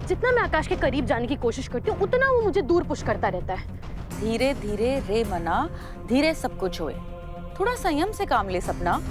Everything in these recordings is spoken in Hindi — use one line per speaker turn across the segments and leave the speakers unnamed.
जितना मैं आकाश के करीब जाने की कोशिश करती हूँ उतना वो मुझे दूर पुश करता रहता है।
धीरे धीरे रे मना, धीरे सब कुछ होए। थोड़ा संयम से काम ले सपना।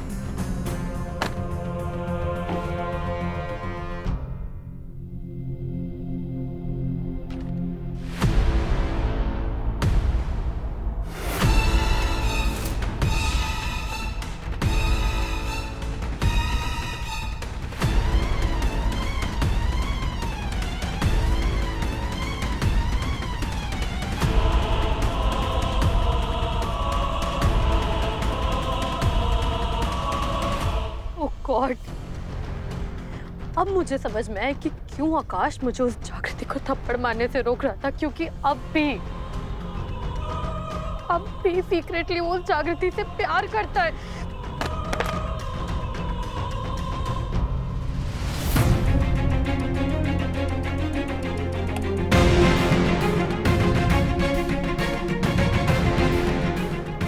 गॉड, अब मुझे समझ में आया कि क्यों आकाश मुझे उस जागृति को थप्पड़ मारने से रोक रहा था, क्योंकि अब भी सीक्रेटली वो उस जागृति से प्यार करता है।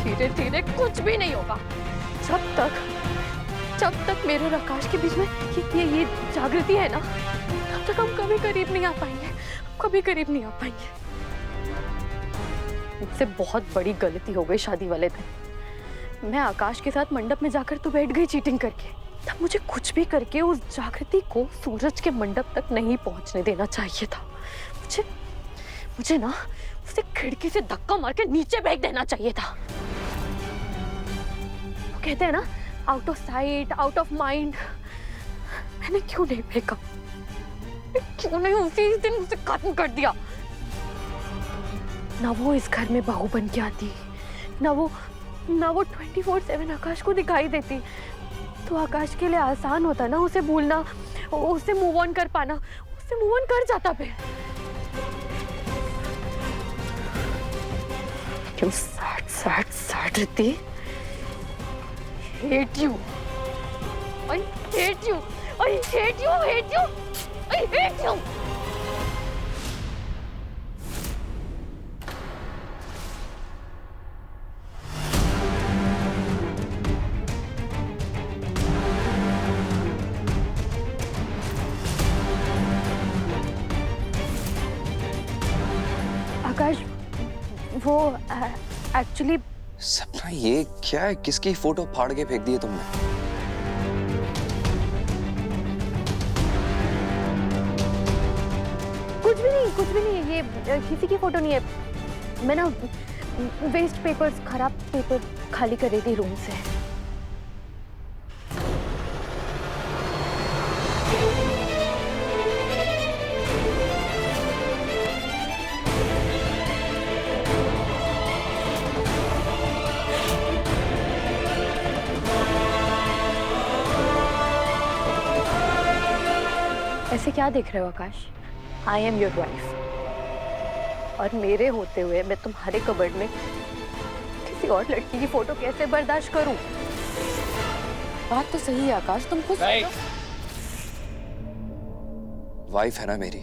धीरे धीरे कुछ भी नहीं होगा जब तक मेरे और आकाश के बीच में ये जागृति है ना, तब तक हम कभी करीब नहीं आ पाएंगे, कभी करीब नहीं आ पाएंगे। मुझसे बहुत बड़ी गलती हो गई शादी वाले दिन। मैं आकाश के साथ मंडप में जाकर तो बैठ गई चीटिंग करके। तब मुझे कुछ भी करके उस जागृति को सूरज के मंडप तक नहीं पहुंचने देना चाहिए था। मुझे ना उसे खिड़की से धक्का मार के नीचे फेंक देना चाहिए था। वो कहते हैं ना, out of sight out of mind. मैंने क्यों नहीं फेंका? क्यों नहीं उसी दिन उसे खत्म कर दिया? ना वो इस घर में बहू बन के आती, ना वो 24/7 आकाश को दिखाई देती। तो आकाश के लिए आसान होता ना उसे भूलना, उसे मूव ऑन कर पाना। उसे मूव ऑन कर जाता फिर। क्यों sad Riddhi? hate you. I hate you. I hate you. I hate you. I hate you. आकाश, वो एक्चुअली
सपना, ये क्या है? किसकी फोटो फाड़ के फेंक दी है तुमने?
कुछ भी नहीं है, ये किसी की फोटो नहीं है। मैं ना वेस्ट पेपर्स, खराब पेपर खाली कर रही थी रूम से। ऐसे क्या देख रहे हो आकाश? आई एम योर वाइफ, और मेरे होते हुए मैं तुम्हारे कबर्ड में किसी और लड़की की फोटो कैसे बर्दाश्त करूं?
बात तो सही है आकाश, तुम खुद
वाइफ है ना मेरी,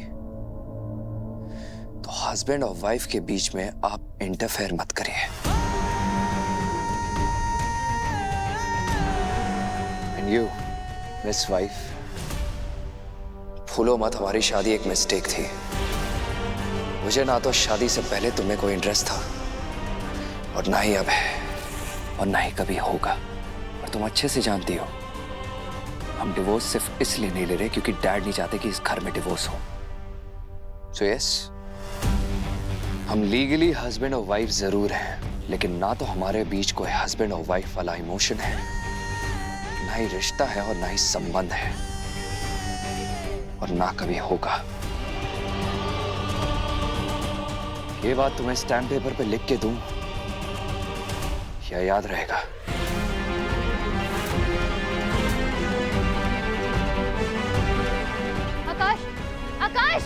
तो हस्बैंड और वाइफ के बीच में आप इंटरफेयर मत करिए। एंड यू मिस वाइफ, भूलो मत हमारी शादी एक मिस्टेक थी। मुझे ना तो शादी से पहले तुम्हें कोई इंटरेस्ट था, और ना ही अब है, और ना ही कभी होगा। और तुम अच्छे से जानती हो हम डिवोर्स सिर्फ इसलिए नहीं ले रहे क्योंकि डैड नहीं चाहते कि इस घर में डिवोर्स हो। सो यस, हम लीगली हस्बैंड और वाइफ जरूर हैं, लेकिन ना तो हमारे बीच कोई हस्बैंड और वाइफ वाला इमोशन है, ना ही रिश्ता है, और ना ही संबंध है, और ना कभी होगा। ये बात तुम्हें स्टैम्प पेपर पे लिख के दूं या याद रहेगा?
आकाश, आकाश!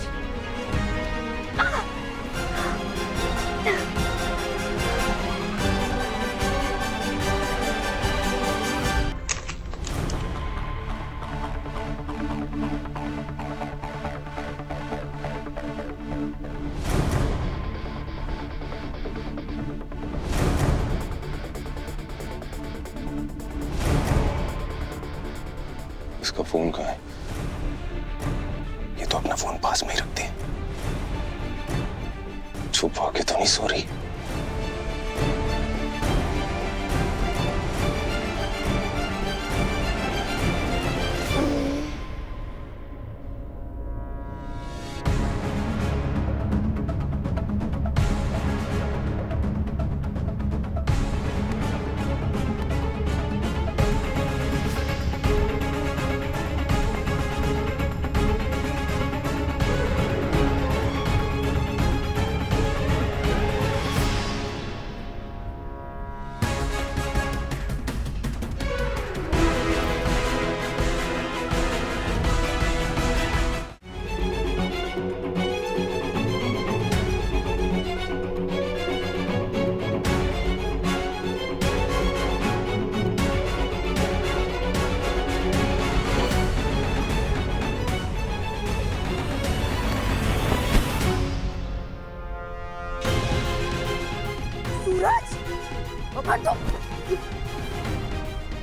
इसका फोन कहाँ है? ये तो अपना फोन पास में ही रखती
सकती। छुपा के तो नहीं सो रही?
सूरज,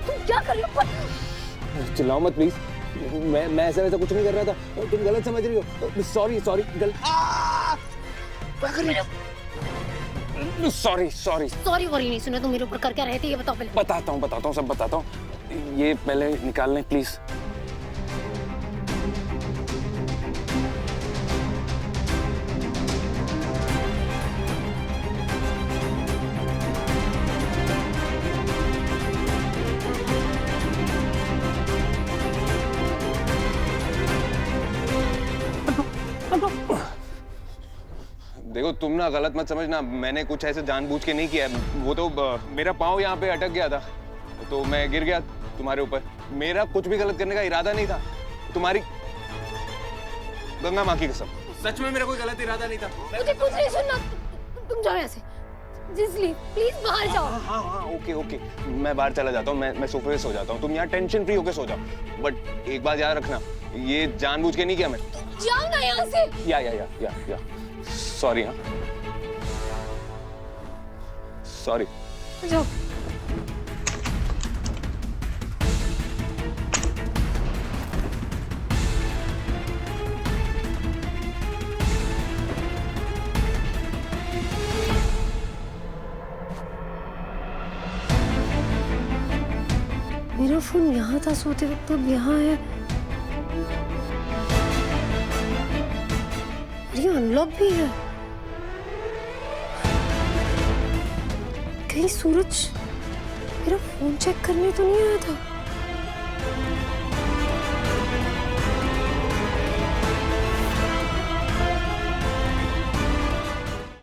तुम क्या कर रहे हो?
चिल्लाओ मत प्लीज। मैं ऐसा वैसा कुछ नहीं कर रहा था, तुम गलत समझ रही हो। Sorry sorry sorry sorry
sorry worry नहीं सुना, तुम मेरे ऊपर कर क्या रहे थे ये बताओ पहले।
बताता हूँ सब बताता हूँ। ये पहले निकाल लें प्लीज। देखो तुम ना गलत मत समझना, मैंने कुछ ऐसे जानबूझ के नहीं किया। वो तो मेरा पाँव यहाँ पे अटक गया था तो मैं गिर गया तुम्हारे ऊपर। मेरा कुछ भी गलत करने का इरादा नहीं था। तुम्हारी गंगा माँ की कसम, सच में मेरा कोई गलत इरादा नहीं था।
मुझे कुछ नहीं सुनना, तुम जाओ यहाँ से। जिसली प्लीज बाहर जाओ।
हाँ ओके मैं बाहर चला जाता हूँ। मैं सोफे पे सो जाता हूँ, तुम यहाँ टेंशन फ्री होके सो जाओ। बट एक बात याद रखना, ये जानबूझ के नहीं किया मैं।
जाओ ना यहाँ से।
या सॉरी। हाँ सॉरी।
जाओ। मेरा फोन यहाँ था सोते वक्त, अब यहाँ है। ये अनलॉक भी है। कहीं सूरज मेरा फोन चेक करने तो नहीं आया था?